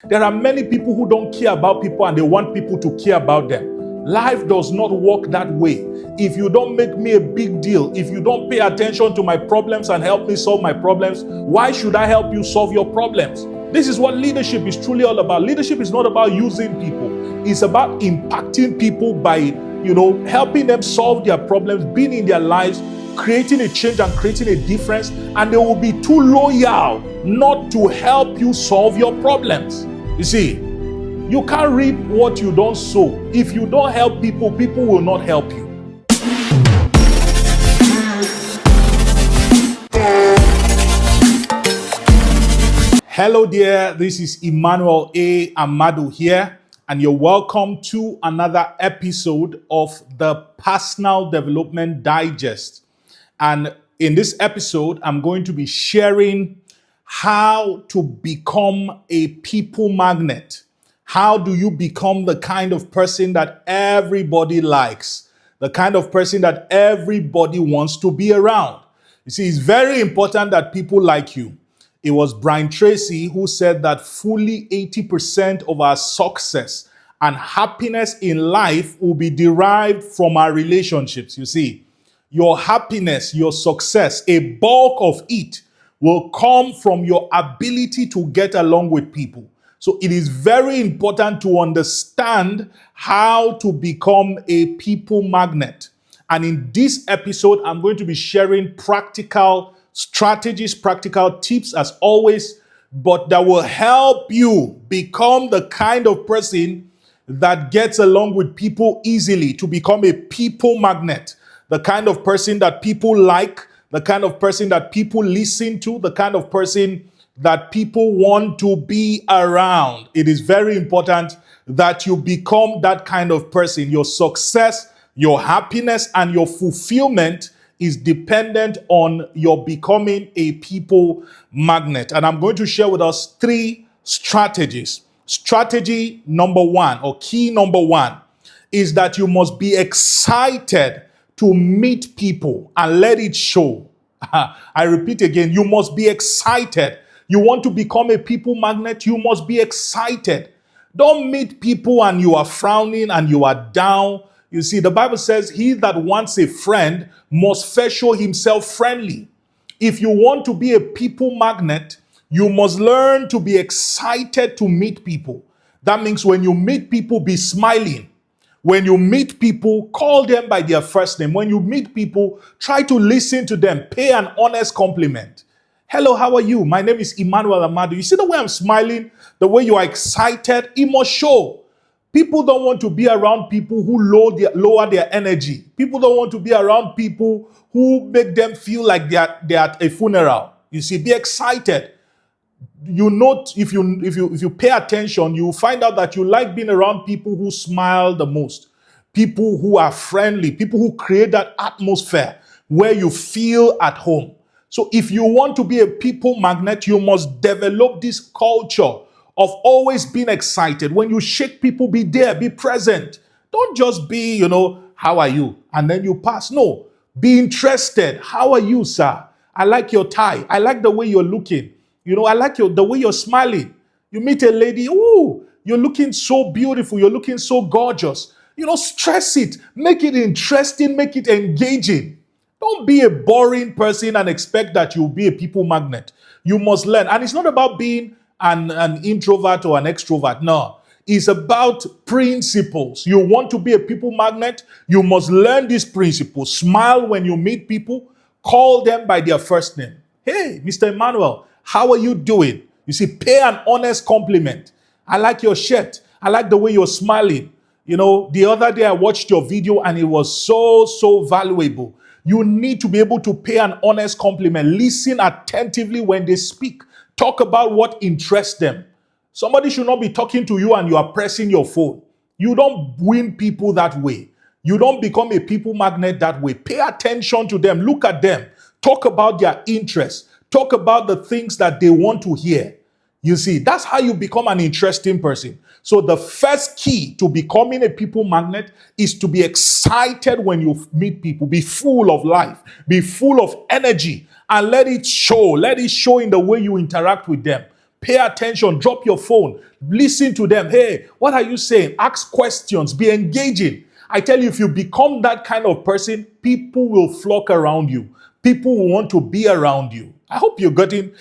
There are many people who don't care about people and they want people to care about them. Life does not work that way. If you don't make me a big deal, if you don't pay attention to my problems and help me solve my problems, why should I help you solve your problems? This is what leadership is truly all about. Leadership is not about using people. It's about impacting people by, helping them solve their problems, being in their lives, creating a change and creating a difference, and they will be too loyal not to help you solve your problems. You see, you can't reap what you don't sow. If you don't help people, people will not help you. Hello there, this is Emmanuel Ahmadu here, and you're welcome to another episode of the Personal Development Digest. And in this episode, I'm going to be sharing how to become a people magnet. How do you become the kind of person that everybody likes? The kind of person that everybody wants to be around? You see, it's very important that people like you. It was Brian Tracy who said that fully 80% of our success and happiness in life will be derived from our relationships. You see, your happiness, your success, a bulk of it will come from your ability to get along with people. So it is very important to understand how to become a people magnet. And in this episode, I'm going to be sharing practical strategies, practical tips as always, but that will help you become the kind of person that gets along with people easily, to become a people magnet. The kind of person that people like, the kind of person that people listen to, the kind of person that people want to be around. It is very important that you become that kind of person. Your success, your happiness, and your fulfillment is dependent on your becoming a people magnet. And I'm going to share with us 3 strategies. Strategy number 1, or key number 1, is that you must be excited to meet people and let it show. I repeat again, you must be excited. You want to become a people magnet, you must be excited. Don't meet people and you are frowning and you are down. You see, the Bible says, he that wants a friend must first show himself friendly. If you want to be a people magnet, you must learn to be excited to meet people. That means when you meet people, be smiling. When you meet people, call them by their first name. When you meet people, try to listen to them. Pay an honest compliment. Hello, how are you? My name is Emmanuel Ahmadu. You see the way I'm smiling, the way you are excited? It must show. People don't want to be around people who lower their energy. People don't want to be around people who make them feel like they're at a funeral. You see, be excited. You note, if you pay attention, you find out that you like being around people who smile the most, people who are friendly, people who create that atmosphere where you feel at home. So if you want to be a people magnet, you must develop this culture of always being excited. When you shake people, be there, be present. Don't just be, how are you? And then you pass. No, be interested. How are you, sir? I like your tie. I like the way you're looking. I like the way you're smiling. You meet a lady, ooh, you're looking so beautiful. You're looking so gorgeous. Stress it. Make it interesting. Make it engaging. Don't be a boring person and expect that you'll be a people magnet. You must learn. And it's not about being an introvert or an extrovert. No. It's about principles. You want to be a people magnet, you must learn these principles. Smile when you meet people. Call them by their first name. Hey, Mr. Emmanuel, how are you doing? You see, pay an honest compliment. I like your shirt. I like the way you're smiling. The other day I watched your video and it was so valuable. You need to be able to pay an honest compliment. Listen attentively when they speak. Talk about what interests them. Somebody should not be talking to you and you are pressing your phone. You don't win people that way. You don't become a people magnet that way. Pay attention to them. Look at them. Talk about their interests. Talk about the things that they want to hear. You see, that's how you become an interesting person. So the first key to becoming a people magnet is to be excited when you meet people. Be full of life. Be full of energy. And let it show. Let it show in the way you interact with them. Pay attention, drop your phone, listen to them. Hey, what are you saying? Ask questions, be engaging. I tell you, if you become that kind of person, people will flock around you. People will want to be around you. I hope you're getting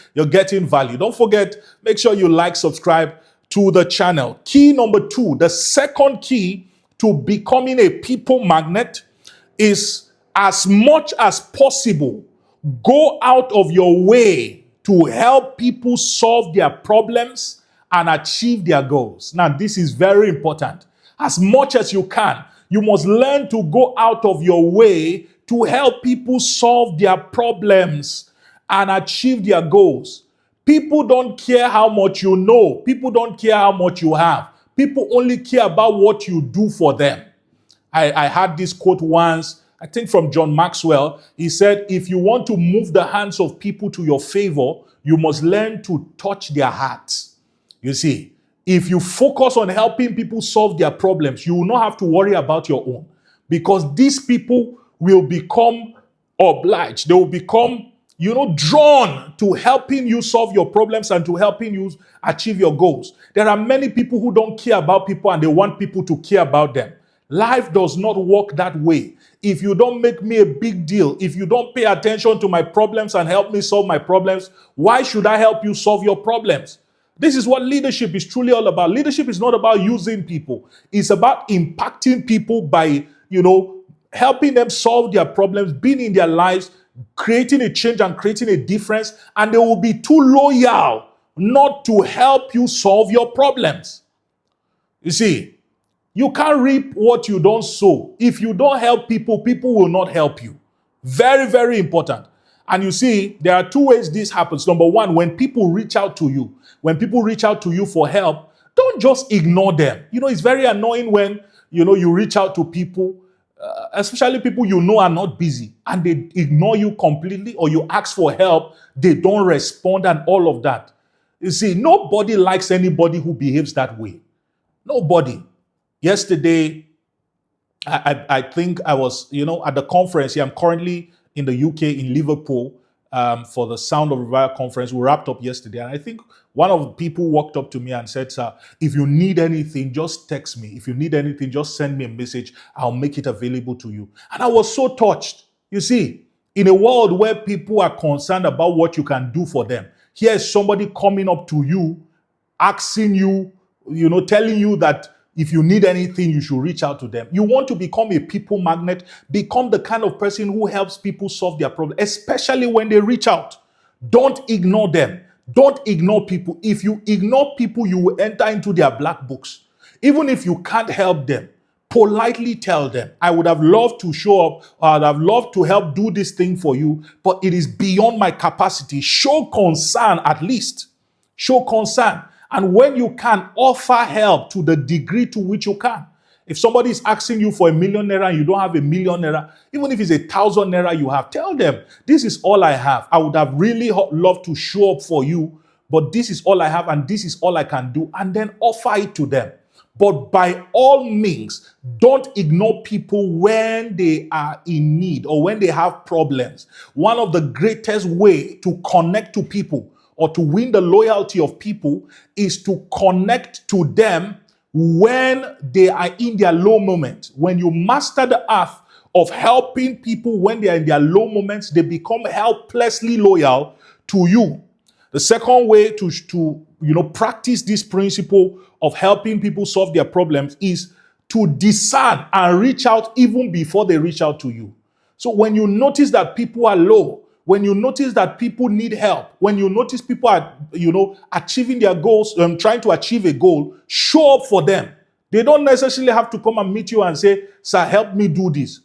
value. Don't forget, make sure you like, subscribe to the channel. Key number 2, the second key to becoming a people magnet is, as much as possible, go out of your way to help people solve their problems and achieve their goals. Now, this is very important. As much as you can, you must learn to go out of your way to help people solve their problems and achieve their goals. People don't care how much you know. People don't care how much you have. People only care about what you do for them. I had this quote once, I think from John Maxwell. He said, if you want to move the hands of people to your favor, you must learn to touch their hearts. You see, if you focus on helping people solve their problems, you will not have to worry about your own, because these people will become obliged. They will become, drawn to helping you solve your problems and to helping you achieve your goals. There are many people who don't care about people and they want people to care about them. Life does not work that way. If you don't make me a big deal, if you don't pay attention to my problems and help me solve my problems, why should I help you solve your problems? This is what leadership is truly all about. Leadership is not about using people. It's about impacting people by, helping them solve their problems, being in their lives, creating a change and creating a difference, and they will be too loyal not to help you solve your problems. You see, you can't reap what you don't sow. If you don't help people, people will not help you. Very, very important. And you see, there are 2 ways this happens. Number 1, when people reach out to you, for help, don't just ignore them. It's very annoying when, you reach out to people, especially people are not busy, and they ignore you completely, or you ask for help, they don't respond and all of that. You see, nobody likes anybody who behaves that way. Nobody. Yesterday, I think I was, at the conference here. I'm currently in the UK, in Liverpool, for the Sound of Revival conference. We wrapped up yesterday. And I think one of the people walked up to me and said, sir, if you need anything, just text me. If you need anything, just send me a message. I'll make it available to you. And I was so touched. You see, in a world where people are concerned about what you can do for them, here's somebody coming up to you, asking you, telling you that if you need anything, you should reach out to them. You want to become a people magnet, become the kind of person who helps people solve their problems, especially when they reach out. Don't ignore them. Don't ignore people. If you ignore people, you will enter into their black books. Even if you can't help them, politely tell them, I would have loved to show up, or I'd have loved to help do this thing for you, but it is beyond my capacity. Show concern at least. Show concern. And when you can, offer help to the degree to which you can. If somebody is asking you for ₦1,000,000 and you don't have ₦1,000,000, even if it's ₦1,000 you have, tell them, this is all I have. I would have really loved to show up for you, but this is all I have and this is all I can do. And then offer it to them. But by all means, don't ignore people when they are in need or when they have problems. One of the greatest ways to connect to people or to win the loyalty of people is to connect to them when they are in their low moment. When you master the art of helping people when they are in their low moments, they become helplessly loyal to you. The second way to practice this principle of helping people solve their problems is to discern and reach out even before they reach out to you. So when you notice that people are low, when you notice that people need help, when you notice people are, achieving their goals, trying to achieve a goal, show up for them. They don't necessarily have to come and meet you and say, sir, help me do this.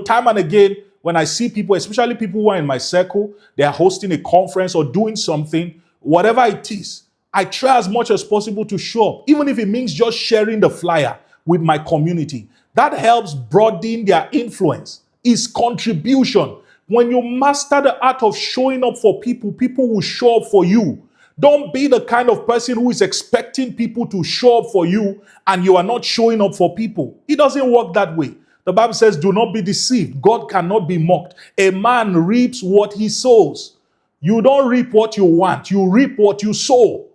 Time and again, when I see people, especially people who are in my circle, they are hosting a conference or doing something, whatever it is, I try as much as possible to show up, even if it means just sharing the flyer with my community. That helps broaden their influence. It's contribution. When you master the art of showing up for people, people will show up for you. Don't be the kind of person who is expecting people to show up for you and you are not showing up for people. It doesn't work that way. The Bible says, do not be deceived. God cannot be mocked. A man reaps what he sows. You don't reap what you want. You reap what you sow.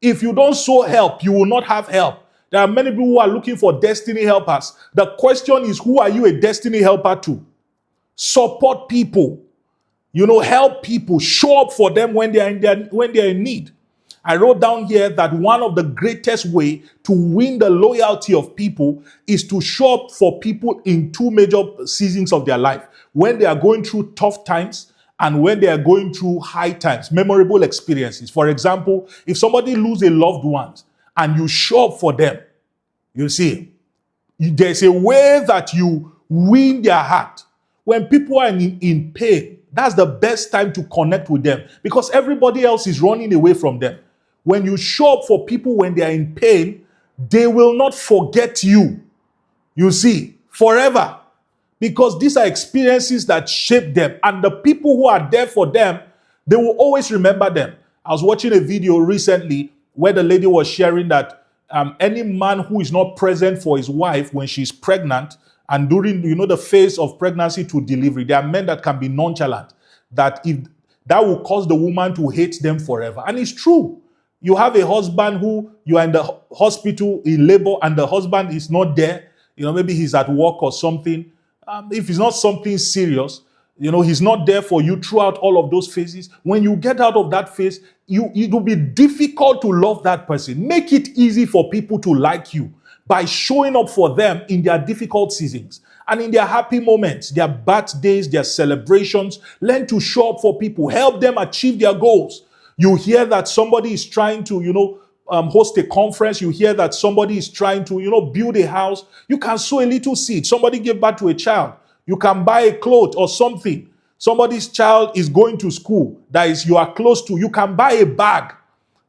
If you don't sow help, you will not have help. There are many people who are looking for destiny helpers. The question is, who are you a destiny helper to? Support people. Help people, show up for them when they're in need. I wrote down here that one of the greatest way to win the loyalty of people is to show up for people in two major seasons of their life: when they are going through tough times and when they are going through high times, memorable experiences. For example, if somebody loses a loved one and you show up for them, you see, there's a way that you win their heart. When people are in pain, that's the best time to connect with them because everybody else is running away from them. When you show up for people when they are in pain, they will not forget you. You see, forever. Because these are experiences that shape them. And the people who are there for them, they will always remember them. I was watching a video recently where the lady was sharing that any man who is not present for his wife when she's pregnant and during, the phase of pregnancy to delivery, there are men that can be nonchalant, that will cause the woman to hate them forever. And it's true. You have a husband who you are in the hospital in labor and the husband is not there. Maybe he's at work or something. If it's not something serious, he's not there for you throughout all of those phases. When you get out of that phase, it will be difficult to love that person. Make it easy for people to like you by showing up for them in their difficult seasons and in their happy moments, their birthdays, their celebrations. Learn to show up for people. Help them achieve their goals. You hear that somebody is trying to, host a conference. You hear that somebody is trying to, build a house. You can sow a little seed. Somebody gave birth to a child. You can buy a cloth or something. Somebody's child is going to school that you are close to. You can buy a bag.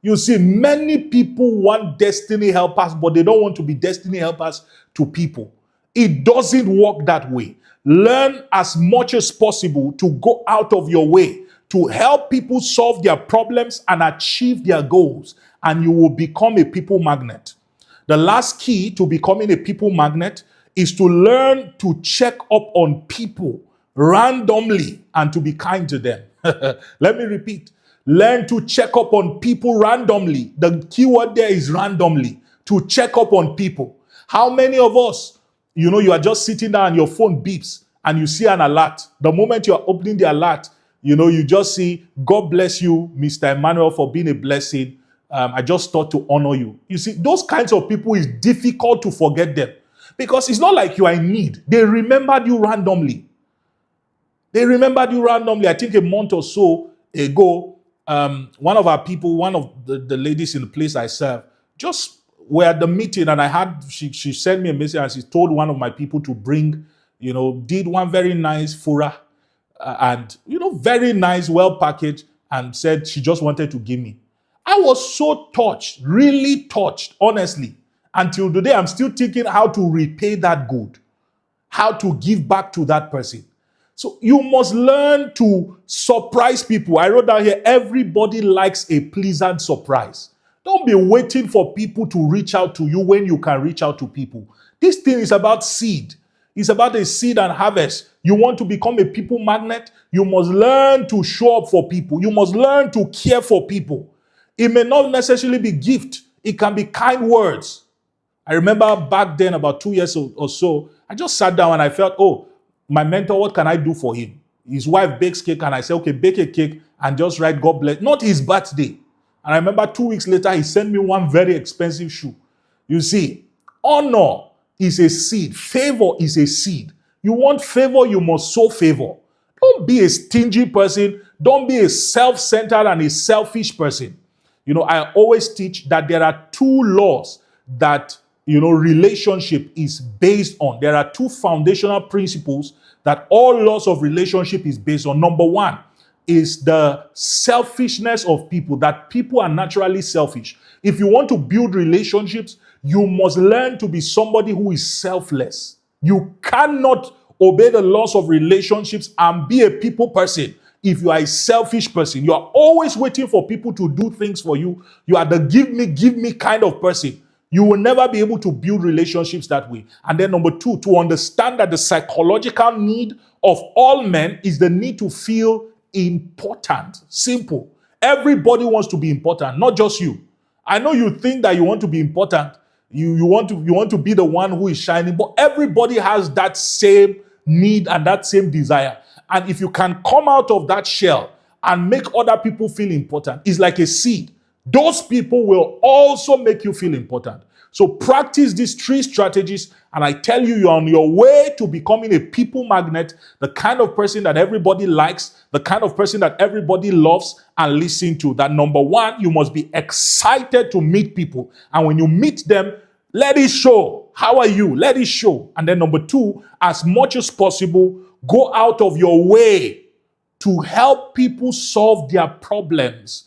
You see, many people want destiny helpers, but they don't want to be destiny helpers to people. It doesn't work that way. Learn as much as possible to go out of your way to help people solve their problems and achieve their goals, and you will become a people magnet. The last key to becoming a people magnet is to learn to check up on people randomly and to be kind to them. Let me repeat. Learn to check up on people randomly. The key word there is randomly. To check up on people. How many of us, you are just sitting there and your phone beeps and you see an alert. The moment you are opening the alert, you just see, God bless you, Mr. Emmanuel, for being a blessing. I just thought to honor you. You see, those kinds of people, is difficult to forget them because it's not like you are in need. They remembered you randomly. I think a month or so ago, one of our people, one of the ladies in the place I serve, just were at the meeting and she sent me a message and she told one of my people to bring, did one very nice fura and, very nice, well packaged, and said she just wanted to give me. I was so touched, really touched, honestly. Until today, I'm still thinking how to repay that good, how to give back to that person. So you must learn to surprise people. I wrote down here, everybody likes a pleasant surprise. Don't be waiting for people to reach out to you when you can reach out to people. This thing is about seed. It's about a seed and harvest. You want to become a people magnet? You must learn to show up for people. You must learn to care for people. It may not necessarily be gift. It can be kind words. I remember back then, about 2 years or so, I just sat down and I felt, my mentor, what can I do for him? His wife bakes cake and I said, okay, bake a cake and just write God bless. Not his birthday. And I remember 2 weeks later, he sent me one very expensive shoe. You see, honor is a seed. Favor is a seed. You want favor, you must sow favor. Don't be a stingy person. Don't be a self-centered and a selfish person. I always teach that there are two laws that, relationship is based on. There are two foundational principles that all laws of relationship is based on. Number one is the selfishness of people, that people are naturally selfish. If you want to build relationships, you must learn to be somebody who is selfless. You cannot obey the laws of relationships and be a people person if you are a selfish person. You are always waiting for people to do things for you. You are the give me kind of person. You will never be able to build relationships that way. And then number two, to understand that the psychological need of all men is the need to feel important. Simple. Everybody wants to be important, not just you. I know you think that you want to be important. You want to be the one who is shining, but everybody has that same need and that same desire. And if you can come out of that shell and make other people feel important, it's like a seed. Those people will also make you feel important. So practice these 3 strategies, and I tell you, you're on your way to becoming a people magnet, the kind of person that everybody likes, the kind of person that everybody loves and listen to. That number 1, you must be excited to meet people. And when you meet them, let it show. How are you? Let it show. And then number 2, as much as possible, go out of your way to help people solve their problems.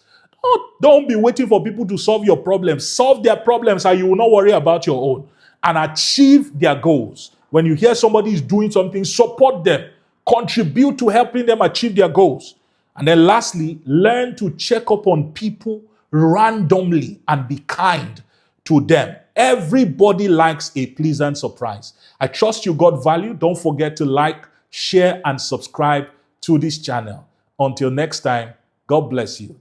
Don't be waiting for people to solve your problems. Solve their problems and you will not worry about your own. And achieve their goals. When you hear somebody is doing something, support them. Contribute to helping them achieve their goals. And then lastly, learn to check up on people randomly and be kind to them. Everybody likes a pleasant surprise. I trust you got value. Don't forget to like, share, and subscribe to this channel. Until next time, God bless you.